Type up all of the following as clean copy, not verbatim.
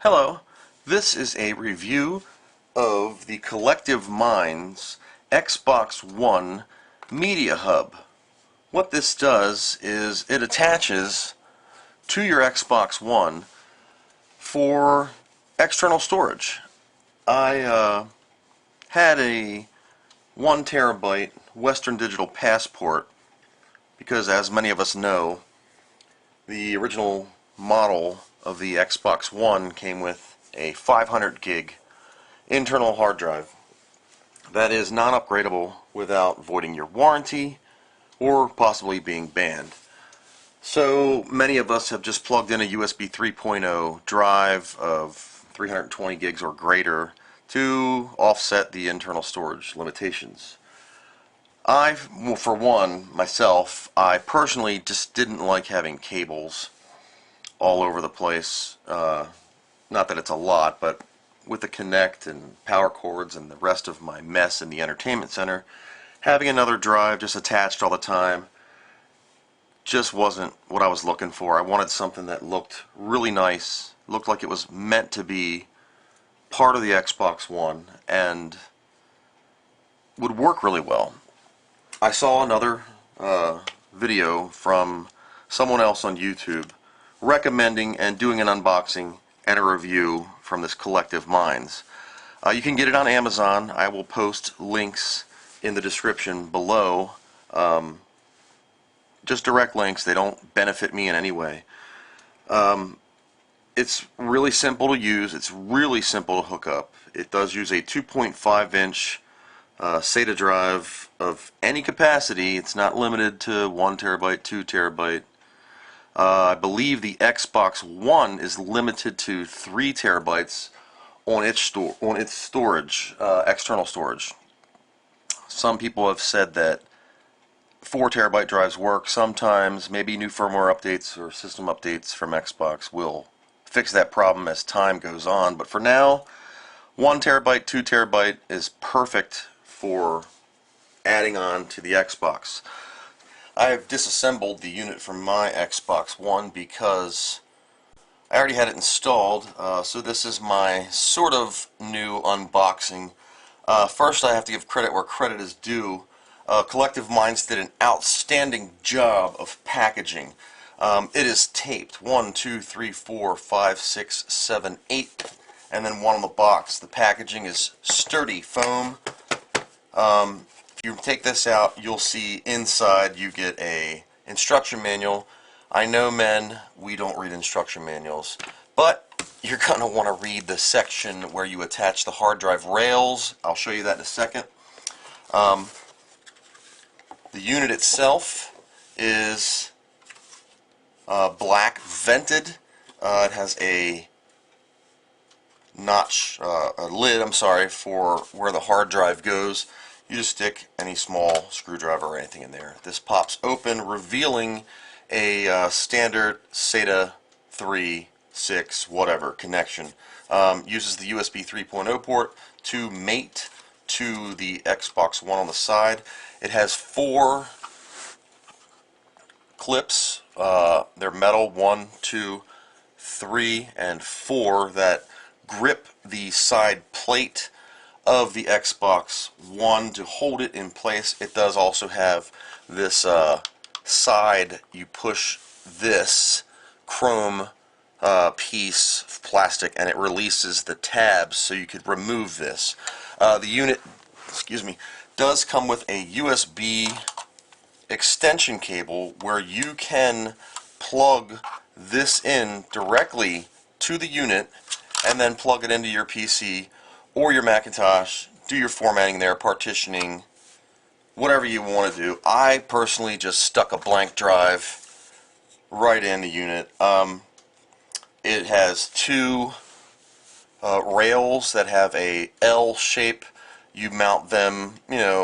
Hello, this is a review of the Collective Minds Xbox One Media Hub. What this does is it attaches to your Xbox One for external storage. I had a 1 terabyte Western Digital Passport because, as many of us know, the original model of the Xbox One came with a 500 gig internal hard drive that is non-upgradable without voiding your warranty or possibly being banned. So many of us have just plugged in a USB 3.0 drive of 320 gigs or greater to offset the internal storage limitations. For one, myself, I personally just didn't like having cables all over the place. Not that it's a lot, but with the Kinect and power cords and the rest of my mess in the entertainment center, having another drive just attached all the time just wasn't what I was looking for. I wanted something that looked really nice, looked like it was meant to be part of the Xbox One, and would work really well. I saw another video from someone else on YouTube recommending and doing an unboxing and a review from this Collective Minds. You can get it on Amazon. I will post links in the description below. Just direct links. They don't benefit me in any way. It's really simple to use. It's really simple to hook up. It does use a 2.5-inch SATA drive of any capacity. It's not limited to 1 terabyte, 2 terabyte. I believe the Xbox One is limited to 3 terabytes on its storage, external storage. Some people have said that 4 terabyte drives work. Sometimes maybe new firmware updates or system updates from Xbox will fix that problem as time goes on. But for now, 1 terabyte, 2 terabyte is perfect for adding on to the Xbox. I have disassembled the unit from my Xbox One because I already had it installed, so this is my sort of new unboxing. First, I have to give credit where credit is due. Collective Minds did an outstanding job of packaging. It is taped 1, 2, 3, 4, 5, 6, 7, 8, and then one on the box. The packaging is sturdy foam. If you take this out, you'll see inside you get a instruction manual. I know, men, we don't read instruction manuals, but you're going to want to read the section where you attach the hard drive rails. I'll show you that in a second. The unit itself is black vented. It has a notch, a lid, I'm sorry, for where the hard drive goes. You just stick any small screwdriver or anything in there. This pops open, revealing a standard SATA 3, 6, whatever connection. Uses the USB 3.0 port to mate to the Xbox One on the side. It has 4 clips. They're metal, 1, 2, 3, and 4 that grip the side plate of the Xbox One to hold it in place. It does also have this side, you push this chrome piece of plastic and it releases the tabs so you could remove this. The unit, does come with a USB extension cable where you can plug this in directly to the unit and then plug it into your PC or your Macintosh, do your formatting there, partitioning, whatever you want to do. I personally just stuck a blank drive right in the unit. It has 2 rails that have a L shape. You mount them,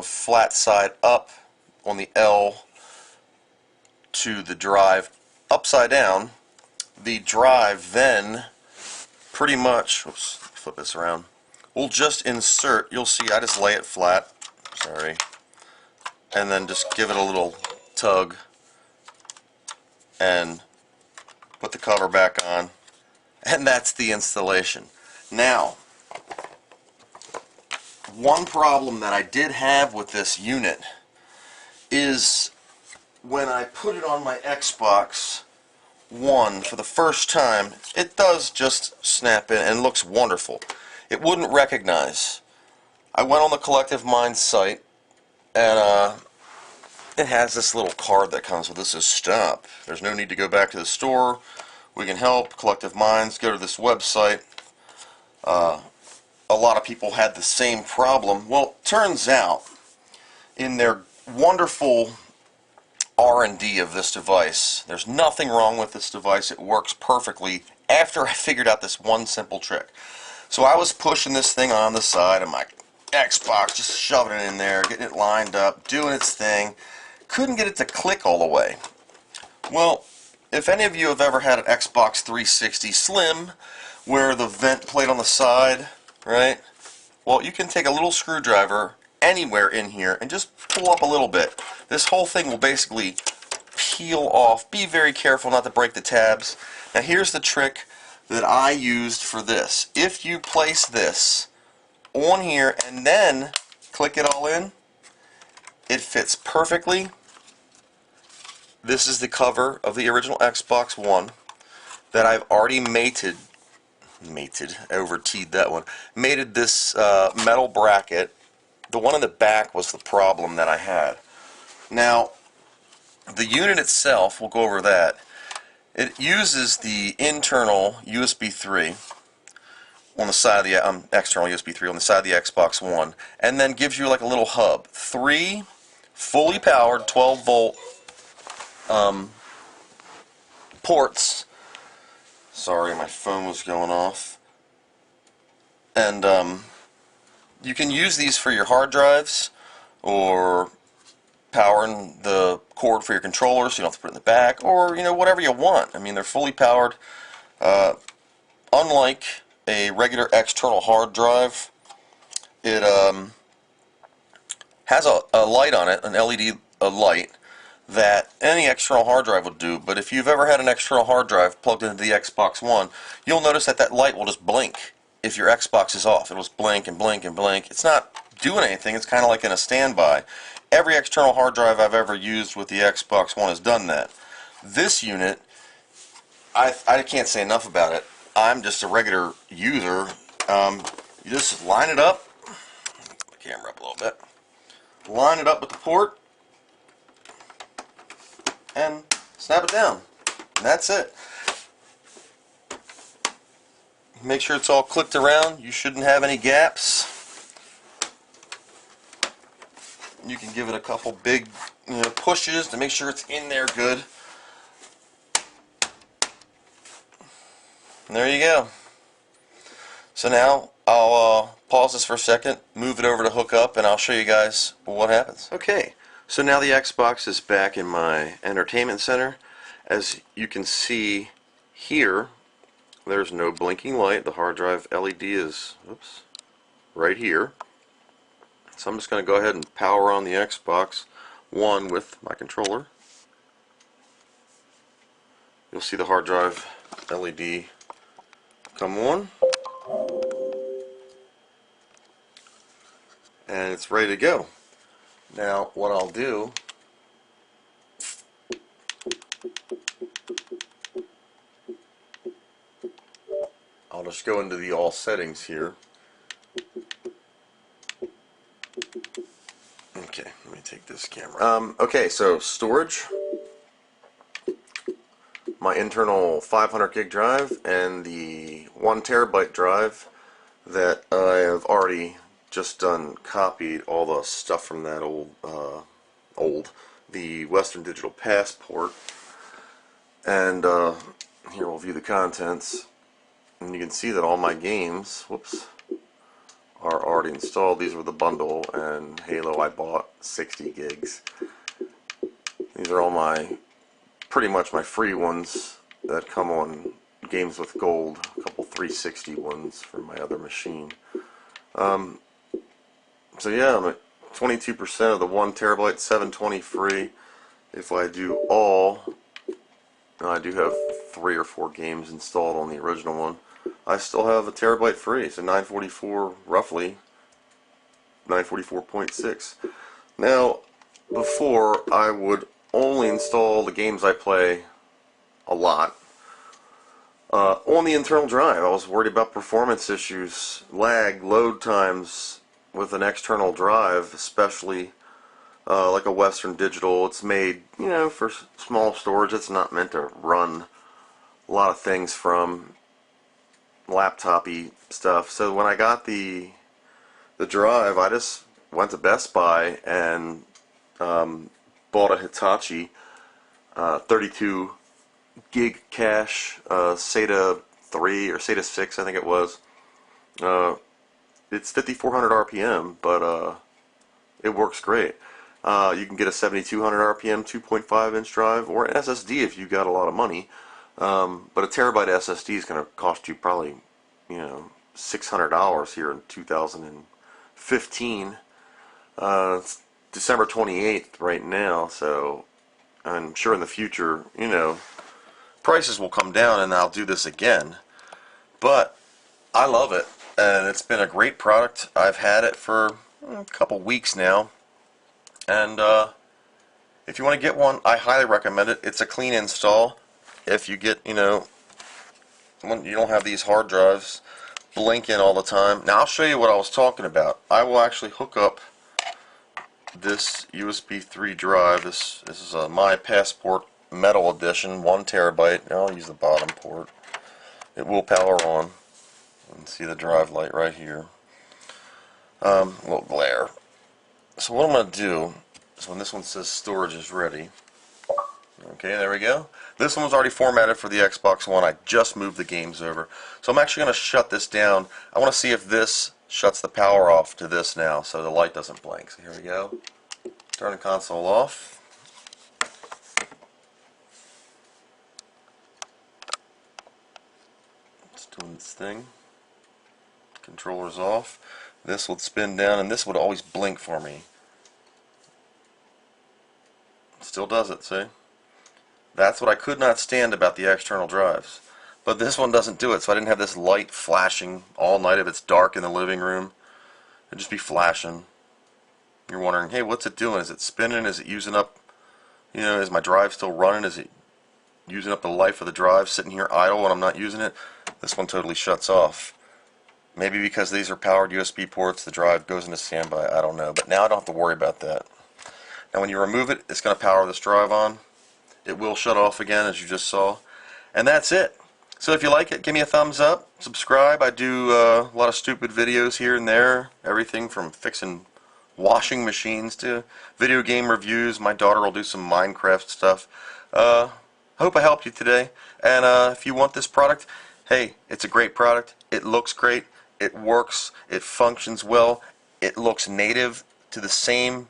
flat side up on the L to the drive upside down. The drive then pretty much, oops, flip this around, we'll just insert, you'll see I just lay it flat, sorry, and then just give it a little tug and put the cover back on, And that's the installation. Now, one problem that I did have with this unit is when I put it on my Xbox One for the first time, it does just snap in and looks wonderful. It wouldn't recognize. I went on the Collective Minds site, and it has this little card that comes with this. Says stop. There's no need to go back to the store. We can help. Collective Minds. Go to this website. A lot of people had the same problem. Well, turns out in their wonderful R&D of this device, there's nothing wrong with this device. It works perfectly after I figured out this one simple trick. So I was pushing this thing on the side of my Xbox, just shoving it in there, getting it lined up, doing its thing. Couldn't get it to click all the way. Well, if any of you have ever had an Xbox 360 Slim where the vent plate on the side, right? Well, you can take a little screwdriver anywhere in here and just pull up a little bit. This whole thing will basically peel off. Be very careful not to break the tabs. Now here's the trick that I used for this. If you place this on here and then click it all in, it fits perfectly. This is the cover of the original Xbox One that I've already mated, over-teed that one, mated this metal bracket. The one in the back was the problem that I had. Now, the unit itself, we'll go over that. It uses the internal USB 3 on the side of the external USB 3 on the side of the Xbox One, and then gives you like a little hub. 3 fully powered 12-volt ports. Sorry, my phone was going off. And you can use these for your hard drives or powering the cord for your controller, so you don't have to put it in the back, or whatever you want. I mean, they're fully powered. Unlike a regular external hard drive, it has a light on it, an LED light, that any external hard drive would do. But if you've ever had an external hard drive plugged into the Xbox One, you'll notice that that light will just blink if your Xbox is off. It'll just blink and blink and blink. It's not doing anything. It's kind of like in a standby. Every external hard drive I've ever used with the Xbox One has done that. This unit, I can't say enough about it. I'm just a regular user. You just line it up. Put the camera up a little bit. Line it up with the port and snap it down. And that's it. Make sure it's all clicked around. You shouldn't have any gaps. You can give it a couple big pushes to make sure it's in there good. And there you go. So now I'll pause this for a second, move it over to hook up, and I'll show you guys what happens. Okay, so now the Xbox is back in my entertainment center. As you can see here, there's no blinking light. The hard drive LED is right here. So I'm just going to go ahead and power on the Xbox One with my controller. You'll see the hard drive LED come on. And it's ready to go. Now what I'll do, I'll just go into the all settings here. Okay, let me take this camera. Okay, so storage, my internal 500 gig drive, and the 1 terabyte drive that I have already just done copied all the stuff from that the Western Digital Passport. And here we'll view the contents, and you can see that all my games, are already installed. These were the bundle, and Halo I bought 60 gigs. These are all pretty much my free ones that come on Games with Gold, a couple 360 ones for my other machine. So yeah, I'm at 22% of the 1 terabyte, 720 free. If I do all, I do have 3 or 4 games installed on the original one. I still have a terabyte free, so 944 roughly, 944.6. Now, before I would only install the games I play a lot on the internal drive. I was worried about performance issues, lag, load times with an external drive, especially like a Western Digital. It's made, for small storage. It's not meant to run a lot of things from laptop-y stuff. So when I got the drive, I just went to Best Buy and bought a Hitachi 32 gig cache SATA 3 or SATA 6, I think it was. It's 5400 RPM, but it works great. You can get a 7200 RPM 2.5 inch drive or an SSD if you got a lot of money. But a terabyte SSD is going to cost you probably, $600 here in 2015. It's December 28th right now, so I'm sure in the future, prices will come down and I'll do this again. But I love it, and it's been a great product. I've had it for a couple weeks now, and if you want to get one, I highly recommend it. It's a clean install. If you get, when you don't have these hard drives blinking all the time. Now I'll show you what I was talking about. I will actually hook up this USB 3 drive. This is a My Passport Metal Edition, 1 terabyte. I'll use the bottom port. It will power on. You can see the drive light right here. A little glare. So what I'm going to do is, when this one says storage is ready, okay, there we go. This one was already formatted for the Xbox One. I just moved the games over. So I'm actually going to shut this down. I want to see if this shuts the power off to this now so the light doesn't blink. So here we go. Turn the console off. It's doing its thing. Controller's off. This would spin down and this would always blink for me. Still does it, see? That's what I could not stand about the external drives. But this one doesn't do it, so I didn't have this light flashing all night if it's dark in the living room. It'd just be flashing. You're wondering, hey, what's it doing? Is it spinning? Is it using up, is my drive still running? Is it using up the life of the drive, sitting here idle when I'm not using it? This one totally shuts off. Maybe because these are powered USB ports, the drive goes into standby, I don't know. But now I don't have to worry about that. Now when you remove it, it's going to power this drive on. It will shut off again, as you just saw. And that's it. So if you like it, give me a thumbs up, subscribe. I do a lot of stupid videos here and there. Everything from fixing washing machines to video game reviews. My daughter will do some Minecraft stuff. Hope I helped you today. And if you want this product, hey, it's a great product. It looks great. It works. It functions well. It looks native to the same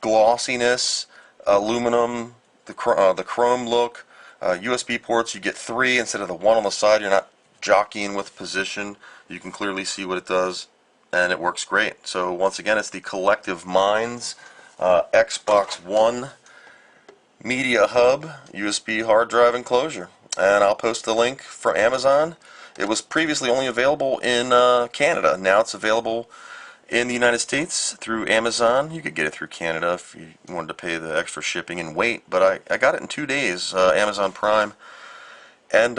glossiness, aluminum, the chrome look. USB ports, you get 3 instead of the 1 on the side. You're not jockeying with position. You can clearly see what it does, and it works great. So once again, it's the Collective Minds Xbox One Media Hub USB hard drive enclosure. And I'll post the link from Amazon. It was previously only available in Canada. Now it's available in the United States through Amazon. You could get it through Canada if you wanted to pay the extra shipping and wait, but I got it in 2 days, Amazon Prime, and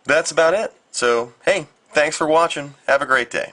that's about it. So hey, thanks for watching. Have a great day.